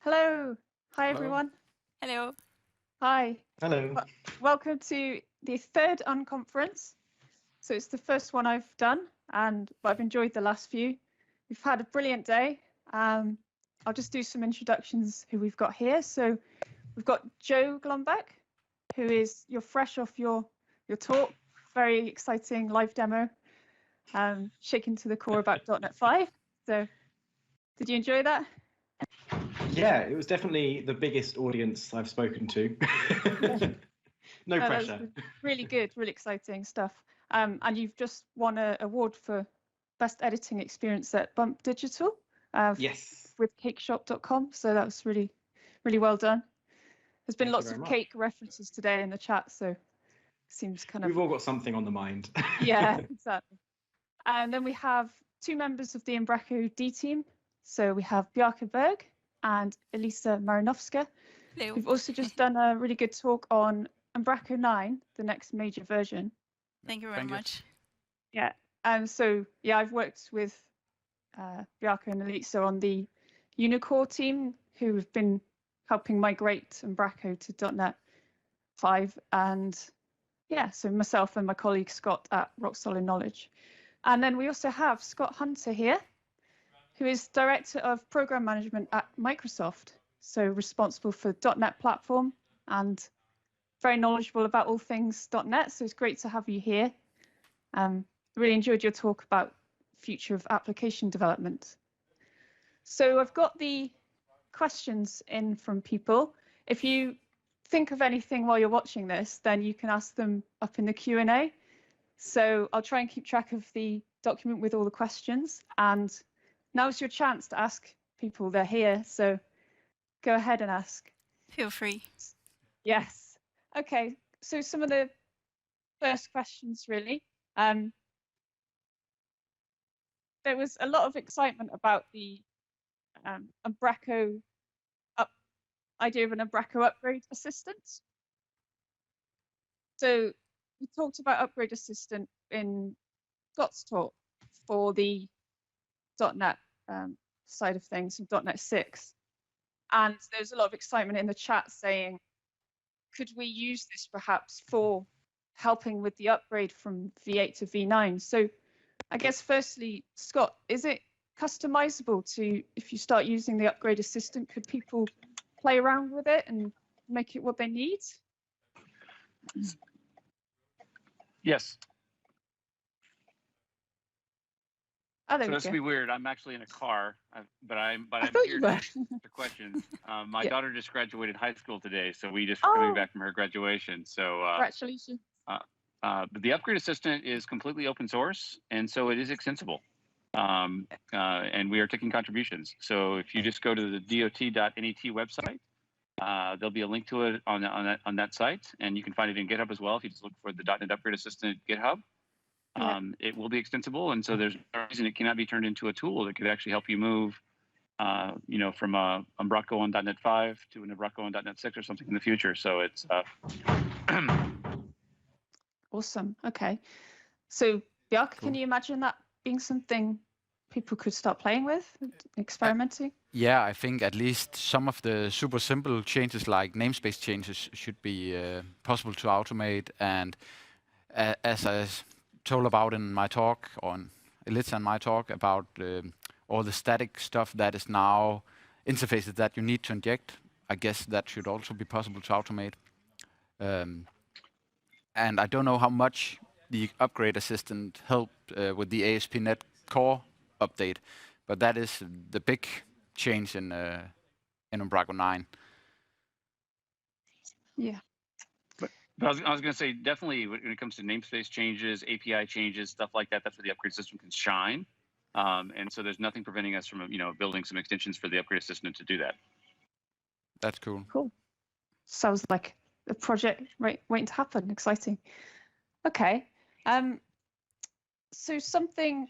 Hello. Hi, Hello. everyone. Hello. Hi. Hello. Welcome to the third Unconference. So it's the first one I've done, and I've enjoyed the last few. We've had a brilliant day. I'll just do some introductions who we've got here. So we've got Joe Glombek, who is you're fresh off your talk, very exciting live demo, shaking to the core about .NET 5. So did you enjoy that? Yeah, it was definitely the biggest audience I've spoken to. No pressure. That was really good, really exciting stuff. And you've just won an award for best editing experience at Bump Digital. Yes. With cakeshop.com. So that was really, really well done. There's been Thank you lots very of much. cake references today in the chat, so it seems kind of. We've all got something on the mind. Yeah, exactly. And then we have two members of the Umbraco D team. So we have Bjarke Berg and Elitsa Marinovska. Hello. We've also just done a really good talk on Umbraco 9, the next major version. Thank you very much. Yeah, and so yeah, I've worked with Bjarke and Elitsa on the Unicore team, who have been helping migrate Umbraco to .NET 5, and yeah, so myself and my colleague Scott at Rock Solid Knowledge. And then we also have Scott Hunter here, who is Director of Program Management at Microsoft, so responsible for .NET Platform and very knowledgeable about all things .NET, so it's great to have you here. Really enjoyed your talk about future of application development. So I've got the questions in from people. If you think of anything while you're watching this, then you can ask them up in the Q&A. So I'll try and keep track of the document with all the questions. And now's your chance to ask people. They're here, so go ahead and ask. Feel free. Yes. Okay, so some of the first questions, really. There was a lot of excitement about the Umbraco idea of an Umbraco upgrade assistant. So we talked about upgrade assistant in Scott's talk for the .NET side of things, and .NET 6. And there's a lot of excitement in the chat saying, could we use this perhaps for helping with the upgrade from V8 to V9? So I guess firstly, Scott, is it customizable to, if you start using the upgrade assistant, could people play around with it and make it what they need? Yes. Oh, there So we this go. will be weird. I'm actually in a car, but I'm thought here you to were. answer questions. My Yeah. daughter just graduated high school today, so we just were coming Oh. back from her graduation. So Congratulations. but the upgrade assistant is completely open source, and so it is extensible. And we are taking contributions. So if you just go to the dot.net website, there'll be a link to it on that site, and you can find it in GitHub as well if you just look for the .NET Upgrade Assistant GitHub. Yeah. It will be extensible, and so there's no reason it cannot be turned into a tool that could actually help you move, from Umbraco on .NET 5 to an Umbraco on .NET 6 or something in the future. So it's Awesome. Okay. So Bjarke, can you imagine that being something people could start playing with, experimenting? Yeah, I think at least some of the super simple changes like namespace changes should be possible to automate. And as I told about in my talk, on Elitsa and my talk, about all the static stuff that is now interfaces that you need to inject, I guess that should also be possible to automate. And I don't know how much the upgrade assistant helped with the ASP.NET Core update, but that is the big change in Umbraco 9. Yeah. But I was going to say, definitely when it comes to namespace changes, API changes, stuff like that, that's where the upgrade system can shine. And so there's nothing preventing us from, building some extensions for the upgrade assistant to do that. That's cool. Cool. Sounds like a project waiting to happen. Exciting. Okay. So something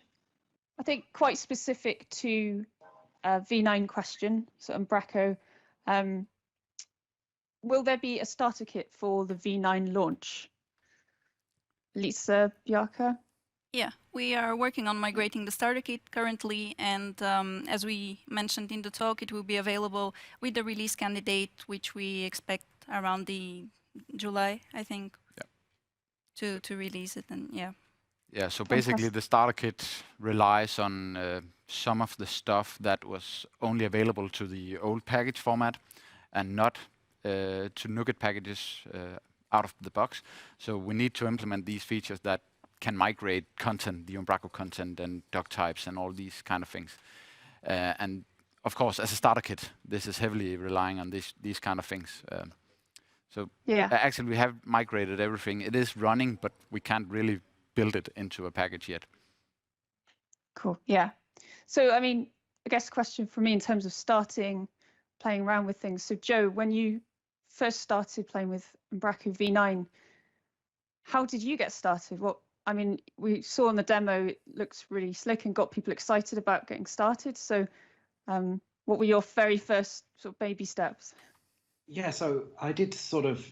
I think quite specific to V9 question, so Umbraco. Will there be a starter kit for the V9 launch? Elitsa, Bjarke? Yeah, we are working on migrating the starter kit currently, and as we mentioned in the talk, it will be available with the release candidate, which we expect around the July, I think, to release it. And yeah. Yeah, so basically the starter kit relies on some of the stuff that was only available to the old package format and not to NuGet packages out of the box. So we need to implement these features that can migrate content, the Umbraco content and doc types and all these kind of things. And of course, as a starter kit, this is heavily relying on these kind of things. So actually we have migrated everything. It is running, but we can't really build it into a package yet. Cool. Yeah. So, I mean, I guess a question for me in terms of playing around with things. So, Joe, when you first started playing with Umbraco V9, how did you get started? I mean, we saw in the demo, it looks really slick and got people excited about getting started. So, what were your very first sort of baby steps? Yeah, so I did sort of,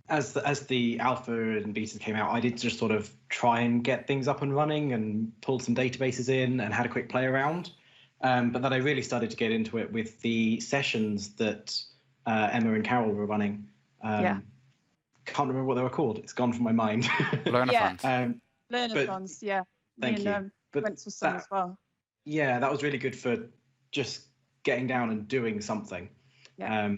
as the alpha and beta came out, I did just sort of try and get things up and running and pulled some databases in and had a quick play around. But then I really started to get into it with the sessions that Emma and Carol were running. Can't remember what they were called. It's gone from my mind. Learnathons. Learnathons, yeah. Thank you. But went to some as well. Yeah, that was really good for just getting down and doing something. Yeah.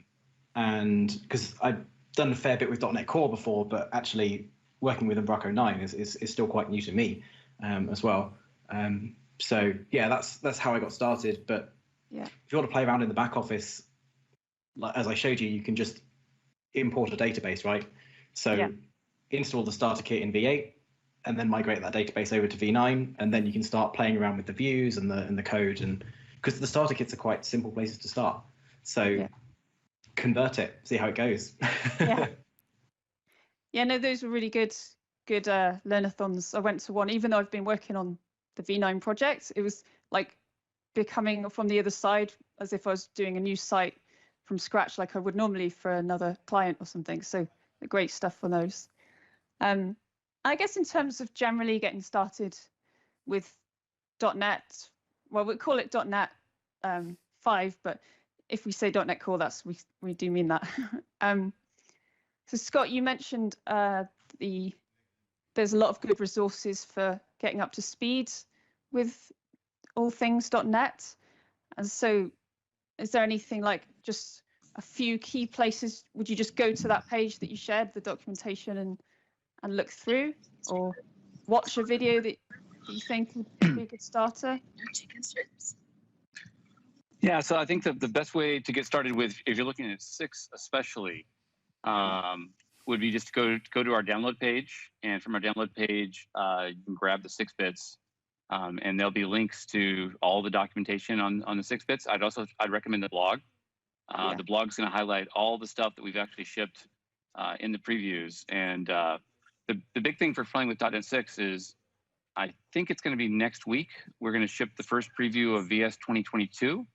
And because I'd done a fair bit with .NET Core before, but actually working with Umbraco 9 is still quite new to me as well. So yeah, that's how I got started. But if you want to play around in the back office, like, as I showed you, you can just import a database, right? So install the starter kit in V8 and then migrate that database over to V9, and then you can start playing around with the views and the code, and because the starter kits are quite simple places to start. So convert it, see how it goes. No, those were really good learnathons. I went to one, even though I've been working on the V9 project. It was like becoming from the other side, as if I was doing a new site from scratch, like I would normally for another client or something. So great stuff on those. I guess in terms of generally getting started with .NET, well, we call it .NET 5, but if we say .NET Core, we do mean that. So Scott, you mentioned there's a lot of good resources for getting up to speed with all things .NET. And so is there anything like just a few key places? Would you just go to that page that you shared, the documentation, and look through, or watch a video that you think would be a good starter? Yeah, so I think the best way to get started with, if you're looking at 6 especially, would be just to go to our download page, and from our download page, you can grab the 6 bits, and there'll be links to all the documentation on the 6 bits. I'd recommend the blog. The blog's going to highlight all the stuff that we've actually shipped in the previews, and the big thing for playing with .NET 6 is, I think it's going to be next week. We're going to ship the first preview of VS 2022.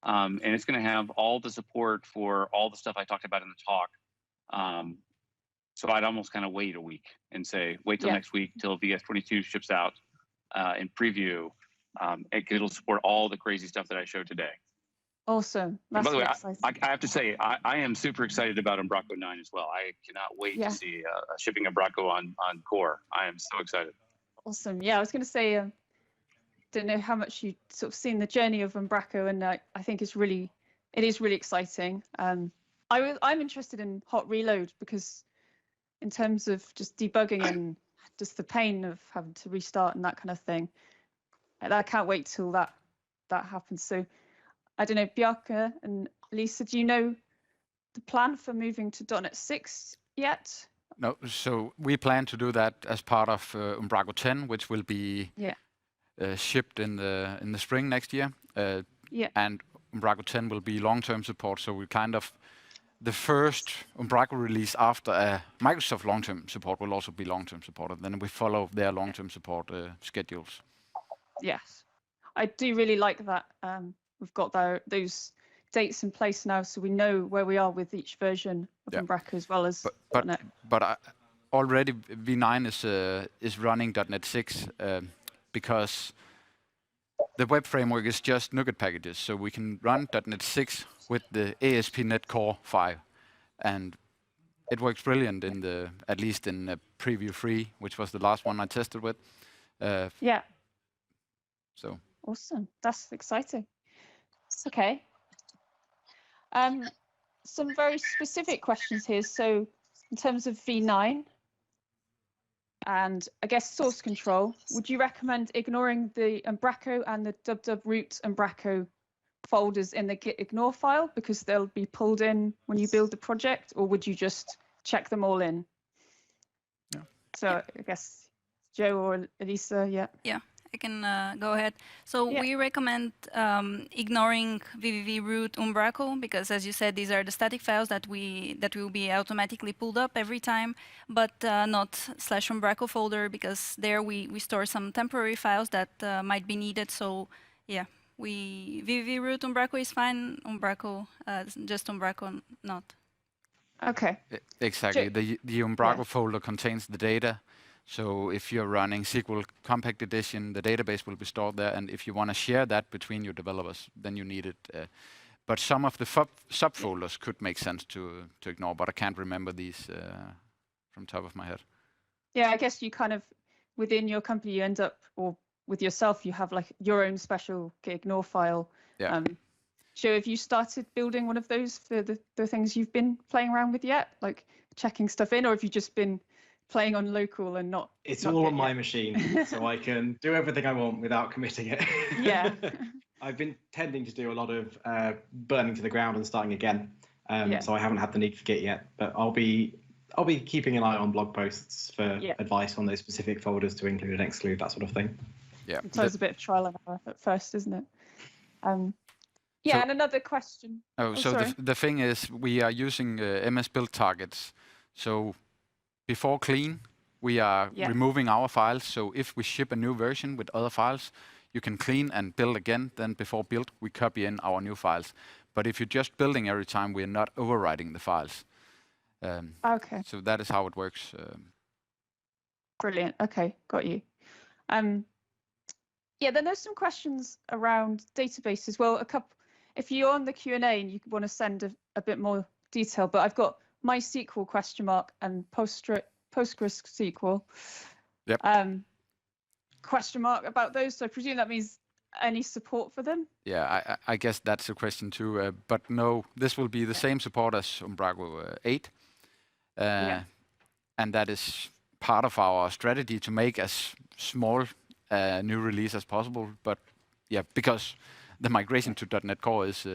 And it's going to have all the support for all the stuff I talked about in the talk. So I'd almost kind of wait a week and say, wait till next week till VS 22 ships out in preview. It'll support all the crazy stuff that I showed today. Awesome. By the way, I have to say, I am super excited about Umbraco 9 as well. I cannot wait to see shipping Umbraco on Core. I am so excited. Awesome. Yeah, I was going to say, don't know how much you sort of seen the journey of Umbraco, and I think it is really exciting. I'm interested in hot reload because in terms of just debugging and just the pain of having to restart and that kind of thing, I can't wait till that happens. So I don't know, Bjarke and Elitsa, do you know the plan for moving to .NET 6 yet? No, so we plan to do that as part of Umbraco 10, which will be shipped in the spring next year. And Umbraco 10 will be long-term support. So we kind of, the first Umbraco release after Microsoft long-term support will also be long-term support. And then we follow their long-term support schedules. Yes, I do really like that. We've got those dates in place now, so we know where we are with each version of Umbraco as well as .NET. But already V9 is running .NET 6 because the web framework is just NuGet packages, so we can run .NET 6 with the ASP.NET Core 5, and it works brilliant in at least in Preview 3, which was the last one I tested with. Yeah. So awesome. That's exciting. It's okay. Some very specific questions here. So in terms of V9 and I guess source control, would you recommend ignoring the Umbraco and the www root Umbraco folders in the git ignore file because they'll be pulled in when you build the project, or would you just check them all in? Yeah. So I guess Joe or Elisa, yeah. Yeah, I can go ahead. So we recommend ignoring www root Umbraco because, as you said, these are the static files that will be automatically pulled up every time, but not /Umbraco folder because there we store some temporary files that might be needed. So yeah, www root Umbraco is fine. Umbraco, just Umbraco, not. Okay. Exactly. The Umbraco folder contains the data. So if you're running SQL Compact Edition, the database will be stored there. And if you want to share that between your developers, then you need it. But some of the subfolders could make sense to ignore, but I can't remember these from top of my head. Yeah, I guess you kind of, within your company, you end up, or with yourself, you have like your own special git ignore file. Yeah. Joe, have you started building one of those for the things you've been playing around with yet? Like checking stuff in, or have you just been playing on local and not? It's all on my machine, so I can do everything I want without committing it. Yeah. I've been tending to do a lot of burning to the ground and starting again. So I haven't had the need for Git yet, but I'll be keeping an eye on blog posts for advice on those specific folders to include and exclude, that sort of thing. Yeah. It's always a bit of trial and error at first, isn't it? Yeah, so, and another question. The thing is, we are using MS build targets. So before clean, we are removing our files. So if we ship a new version with other files, you can clean and build again. Then before build, we copy in our new files. But if you're just building every time, we're not overwriting the files. Okay. So that is how it works. Brilliant. Okay, got you. Yeah, then there's some questions around databases. Well, a couple. If you're on the Q&A and you want to send a bit more detail, but I've got MySQL and PostgreSQL question mark about those. So I presume that means any support for them? Yeah, I guess that's a question too. But no, this will be the same support as Umbraco 8. And that is part of our strategy to make as small new release as possible. But yeah, because the migration to .NET Core is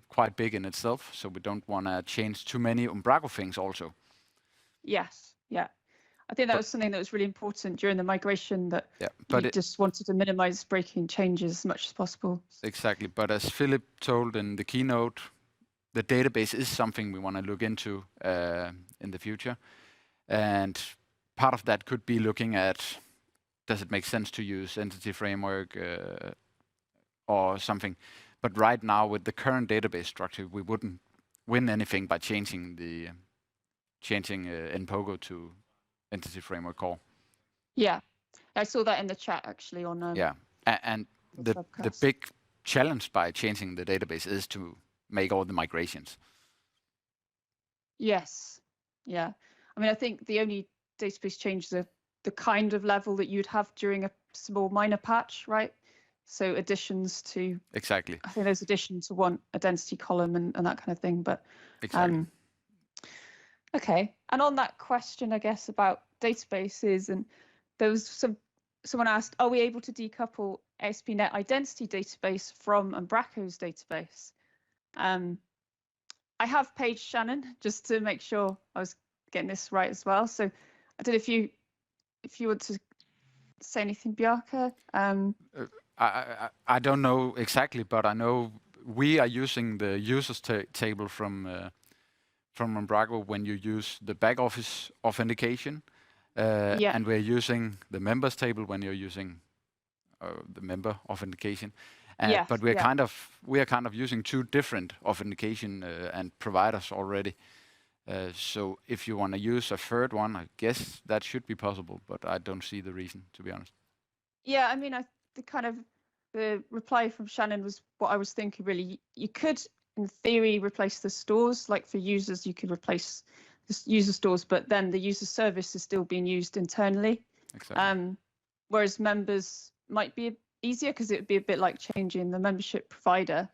quite big in itself, so we don't want to change too many Umbraco things also. Yes, yeah. I think that was something that was really important during the migration, that you just wanted to minimize breaking changes as much as possible. Exactly, but as Philip told in the keynote, the database is something we want to look into in the future. And part of that could be looking at, does it make sense to use Entity Framework or something? But right now, with the current database structure, we wouldn't win anything by changing NPogo to Entity Framework Core. Yeah, I saw that in the chat actually on. And the big challenge by changing the database is to make all the migrations. Yes, yeah. I mean, I think the only database changes are the kind of level that you'd have during a small minor patch, right? So additions to I think there's addition to one identity column and that kind of thing. But okay. And on that question, I guess, about databases, and there was someone asked, are we able to decouple ASP.NET Identity database from Umbraco's database? I have paged Shannon just to make sure I was getting this right as well. So I don't know if you want to say anything, Bjarke. I don't know exactly, but I know we are using the users table from Umbraco when you use the back office authentication, and we're using the members table when you're using the member authentication. But we are kind of using two different authentication and providers already. So if you want to use a third one, I guess that should be possible, but I don't see the reason, to be honest. Yeah, I mean, the reply from Shannon was what I was thinking. Really, you could, in theory, replace the stores. Like for users, you could replace the user stores, but then the user service is still being used internally. Exactly. Whereas members might be easier because it would be a bit like changing the membership provider,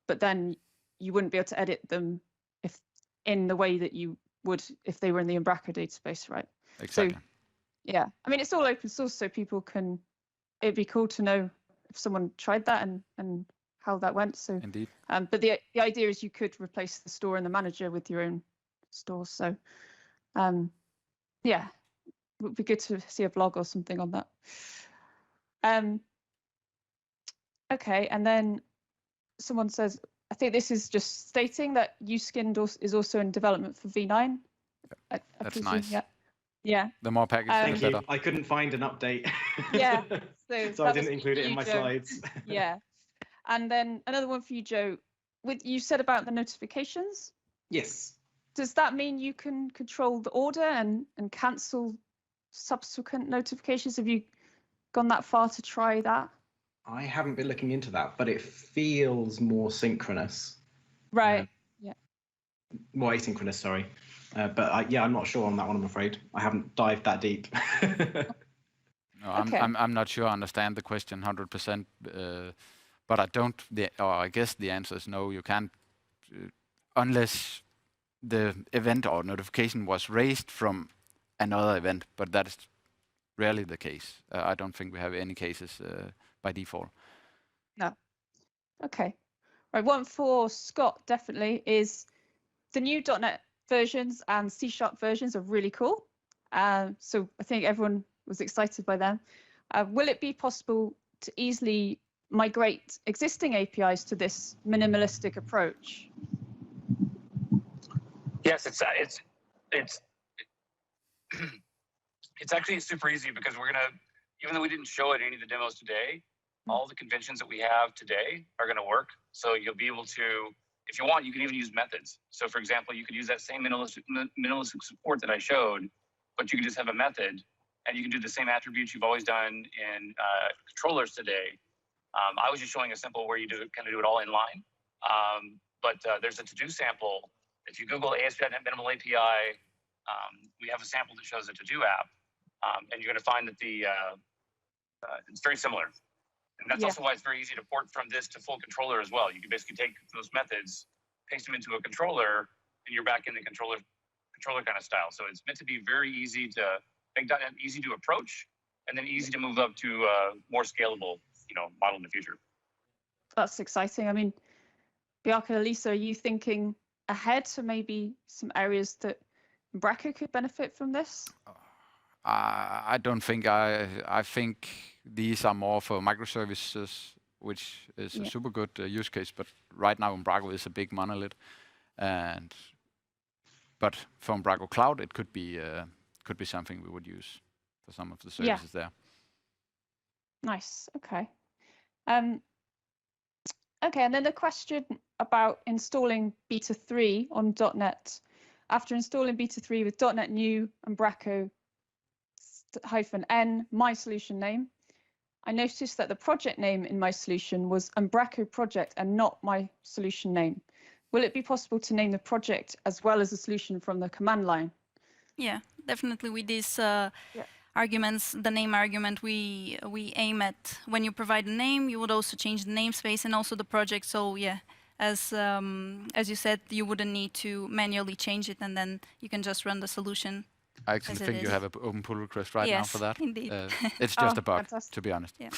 but then you wouldn't be able to edit them if in the way that you would if they were in the Umbraco database, right? Exactly. So, yeah, I mean, it's all open source, so people can. It'd be cool to know if someone tried that and how that went. So, Indeed. but the idea is you could replace the store and the manager with your own store. So, yeah, it would be good to see a blog or something on that. Okay, and then someone says, I think this is just stating that uSkin is also in development for V9. I That's presume, nice. Yeah. The more packages, Thank the you. better. I couldn't find an update. Yeah. So I didn't include it in my slides. Yeah. And then another one for you, Joe. You said about the notifications. Yes. Does that mean you can control the order and cancel subsequent notifications? Have you gone that far to try that? I haven't been looking into that, but it feels more synchronous. Right. More asynchronous, sorry. But I'm not sure on that one, I'm afraid. I haven't dived that deep. No, Okay. I'm not sure I understand the question 100%, but I guess the answer is no, you can't, unless the event or notification was raised from another event, but that is rarely the case. I don't think we have any cases by default. No. Okay. Right. One for Scott definitely is the new .NET versions and C# versions are really cool. So I think everyone was excited by them. Will it be possible to easily migrate existing APIs to this minimalistic approach? Yes, it's actually super easy because we're gonna, even though we didn't show it in any of the demos today, all the conventions that we have today are gonna work. So you'll be able to, if you want, you can even use methods. So for example, you could use that same minimalistic support that I showed, but you can just have a method and you can do the same attributes you've always done in controllers today. I was just showing a simple where you kind of do it all in line. But there's a to-do sample. If you Google ASP.NET Minimal API, we have a sample that shows a to-do app. And you're going to find that it's very similar. And that's also why it's very easy to port from this to full controller as well. You can basically take those methods, paste them into a controller, and you're back in the controller kind of style. So it's meant to be very easy to make .NET easy to approach, and then easy to move up to a more scalable, model in the future. That's exciting. I mean, Bjarke and Elitsa, are you thinking ahead to maybe some areas that Umbraco could benefit from this? I don't think. I think these are more for microservices, which is a super good use case. But right now, Umbraco is a big monolith, but for Umbraco Cloud, it could be something we would use for some of the services there. Nice. Okay. Okay, and then the question about installing Beta 3 on .NET. After installing Beta 3 with .NET New Umbraco -n, my solution name, I noticed that the project name in my solution was Umbraco project and not my solution name. Will it be possible to name the project as well as the solution from the command line? Yeah, definitely with these arguments, the name argument, we aim at when you provide a name, you would also change the namespace and also the project. So yeah, as you said, you wouldn't need to manually change it, and then you can just run the solution. I actually think you have an open pull request right now for that. Indeed. It's just a bug, fantastic. to be honest. Yeah.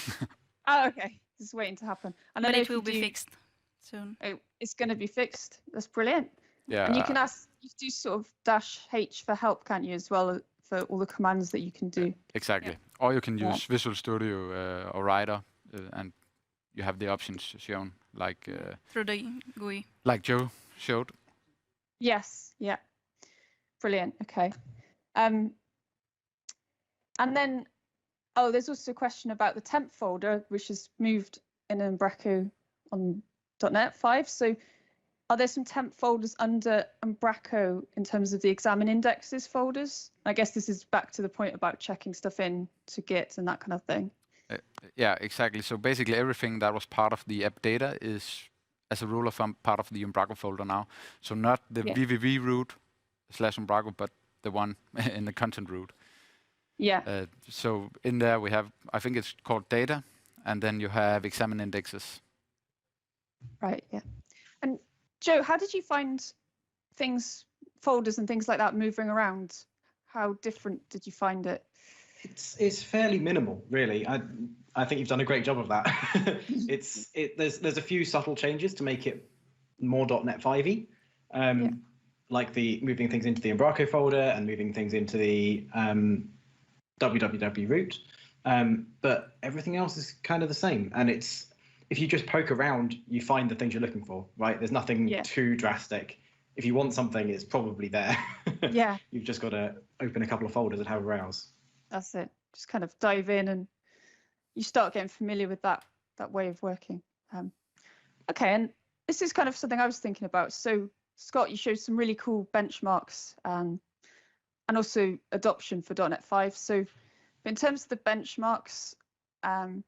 Oh, okay. Just waiting to happen. And But then it will be fixed soon. It's going to be fixed. That's brilliant. Yeah. And you can do sort of -h for help, can't you, as well, for all the commands that you can do. Exactly. Or you can use Visual Studio or Rider, and you have the options shown, like Through the GUI. like Joe showed. Yes. Yeah. Brilliant. Okay. And then, there's also a question about the temp folder, which is moved in Umbraco on .NET 5. So are there some temp folders under Umbraco in terms of the examine indexes folders? I guess this is back to the point about checking stuff in to Git and that kind of thing. Yeah, exactly. So basically everything that was part of the app data is, as a rule of thumb, part of the Umbraco folder now. So not the www root /Umbraco, but the one in the content root. Yeah. So in there we have, I think it's called data, and then you have examine indexes. Right, yeah. And Joe, how did you find things, folders and things like that moving around? How different did you find it? It's fairly minimal, really. I think you've done a great job of that. There's a few subtle changes to make it more .NET 5y, like the moving things into the Umbraco folder and moving things into the www root. But everything else is kind of the same. And if you just poke around, you find the things you're looking for, right? There's nothing too drastic. If you want something, it's probably there. Yeah. You've just got to open a couple of folders and have a browse. That's it. Just kind of dive in and you start getting familiar with that way of working. Okay, and this is kind of something I was thinking about. So Scott, you showed some really cool benchmarks and also adoption for .NET 5. So in terms of the benchmarks, I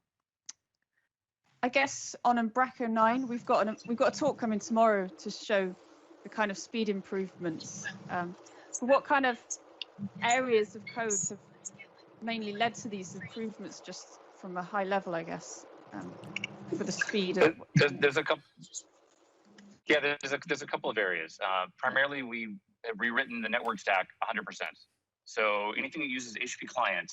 guess on Umbraco 9, we've got a talk coming tomorrow to show the kind of speed improvements. So what kind of areas of code have mainly led to these improvements, just from a high level, I guess, for the speed? There's a couple. Yeah, there's a couple of areas. Primarily, we have rewritten the network stack 100%. So anything that uses HTTP client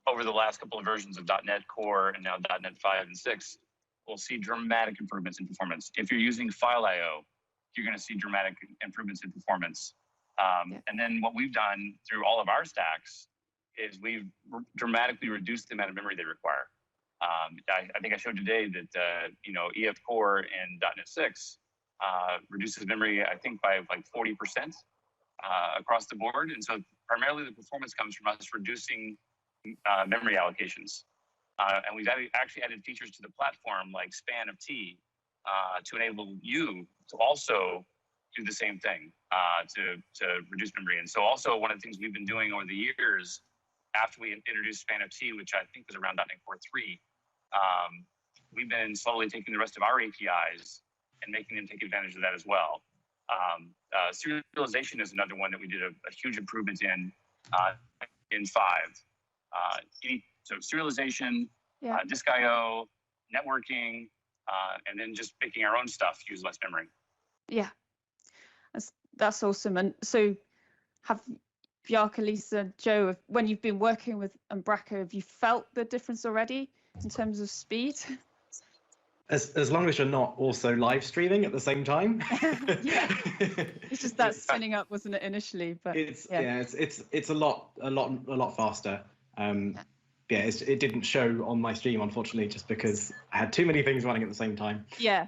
over the last couple of versions of .NET Core and now .NET 5 and 6 will see dramatic improvements in performance. If you're using File I/O, you're going to see dramatic improvements in performance. And then what we've done through all of our stacks is we've dramatically reduced the amount of memory they require. I think I showed today that EF Core in .NET 6 reduces memory, I think, by like 40% across the board. And so primarily the performance comes from us reducing memory allocations. And we've actually added features to the platform like span of T to enable you to also do the same thing to reduce memory. And so also one of the things we've been doing over the years after we introduced span of T, which I think was around .NET Core 3, we've been slowly taking the rest of our APIs and making them take advantage of that as well. Serialization is another one that we did a huge improvement in 5. So serialization, disk I/O, networking, and then just making our own stuff use less memory. Yeah, that's awesome. And so have Bjarke, Lisa, Joe, when you've been working with Umbraco, have you felt the difference already in terms of speed? As long as you're not also live streaming at the same time. Yeah, it's just that spinning up, wasn't it, initially? But it's a lot faster. It didn't show on my stream, unfortunately, just because I had too many things running at the same time. Yeah.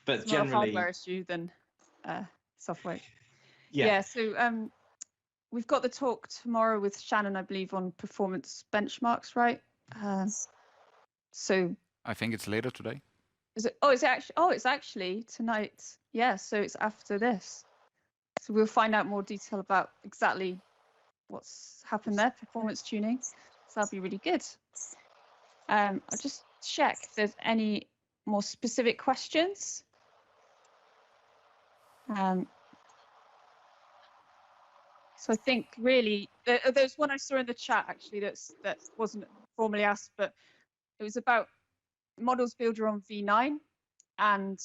But it's generally, more a hardware issue than software. Yeah. So we've got the talk tomorrow with Shannon, I believe, on performance benchmarks, right? So I think it's later today. Is it? Oh, it's actually tonight. Yeah. So it's after this. So we'll find out more detail about exactly what's happened there, performance tuning. So that'll be really good. I'll just check if there's any more specific questions. So I think really there's one I saw in the chat actually that wasn't formally asked, but it was about models builder on V9 and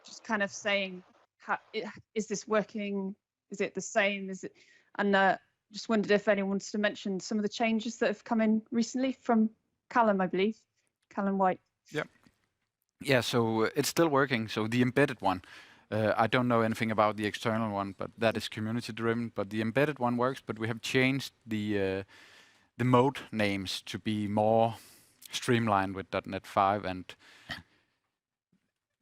just kind of saying, is this working? Is it the same? Is it? And just wondered if anyone wants to mention some of the changes that have come in recently from Callum, I believe, Callum White. Yeah, so it's still working. So the embedded one, I don't know anything about the external one, but that is community driven. But the embedded one works, but we have changed the mode names to be more streamlined with .NET 5, and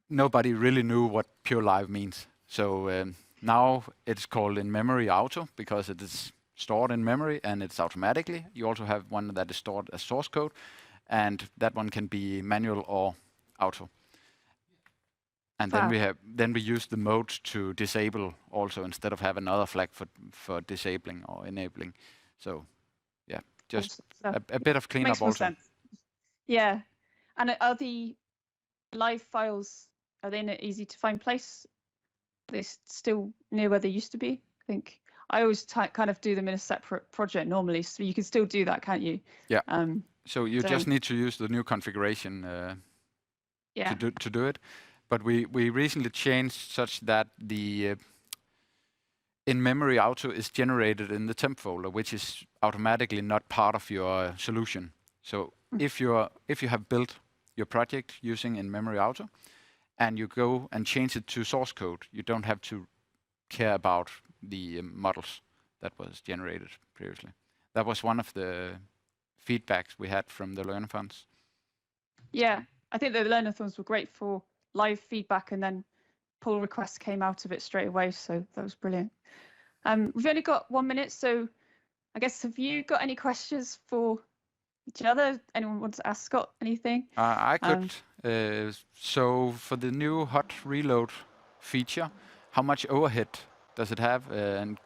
nobody really knew what pure live means. So now it's called in memory auto because it is stored in memory and it's automatically. You also have one that is stored as source code, and that one can be manual or auto. And then we use the mode to disable also instead of have another flag for disabling or enabling. So yeah, just stuff. a bit of cleanup Makes more also. sense. Yeah. And are the live files, are they in an easy to find place? Are they still near where they used to be? I think I always kind of do them in a separate project normally, so you can still do that, can't you? Yeah. So you so- just need to use the new configuration Yeah. to do it. But we recently changed such that the in-memory auto is generated in the temp folder, which is automatically not part of your solution. So if you have built your project using in-memory auto, and you go and change it to source code, you don't have to care about the models that was generated previously. That was one of the feedbacks we had from the learner funds. Yeah, I think the learnathons were great for live feedback, and then pull requests came out of it straight away, so that was brilliant. We've only got 1 minute, so I guess, have you got any questions for each other? Anyone want to ask Scott anything? I could. So for the new hot reload feature, how much overhead does it have? And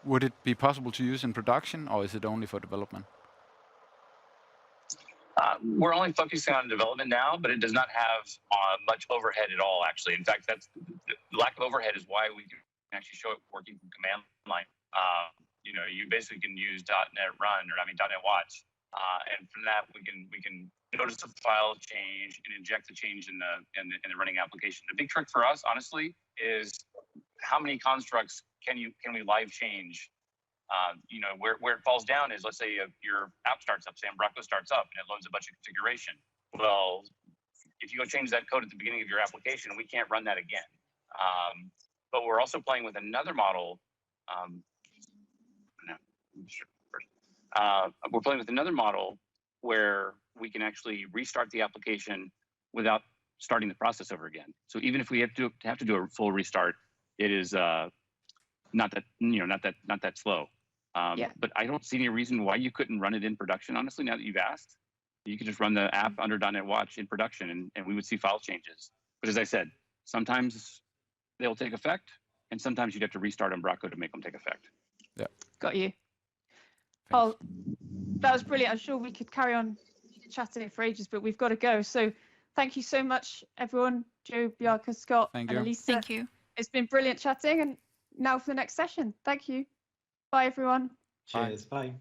would it be possible to use in production, or is it only for development? We're only focusing on development now, but it does not have much overhead at all, actually. In fact, that's the lack of overhead is why we can actually show it working from command line. You basically can use .NET Run, or .NET Watch, and from that we can notice a file change and inject the change in the running application. The big trick for us, honestly, is how many constructs can we live change. Where it falls down is, let's say your app starts up, say Umbraco starts up, and it loads a bunch of configuration. Well, if you go change that code at the beginning of your application, we can't run that again. But we're also playing with another model. We're playing with another model where we can actually restart the application without starting the process over again. So even if we have to do a full restart, it is not that slow. But I don't see any reason why you couldn't run it in production, honestly, now that you've asked. You could just run the app under .NET Watch in production, and we would see file changes. But as I said, sometimes they'll take effect, and sometimes you'd have to restart Umbraco to make them take effect. Yeah. Got you. Thanks. Oh, that was brilliant. I'm sure we could carry on chatting for ages, but we've got to go. So thank you so much, everyone. Joe, Bjarke, Scott, Thank and you. Elitsa. Thank you. It's been brilliant chatting, and now for the next session. Thank you. Bye, everyone. Cheers. Bye.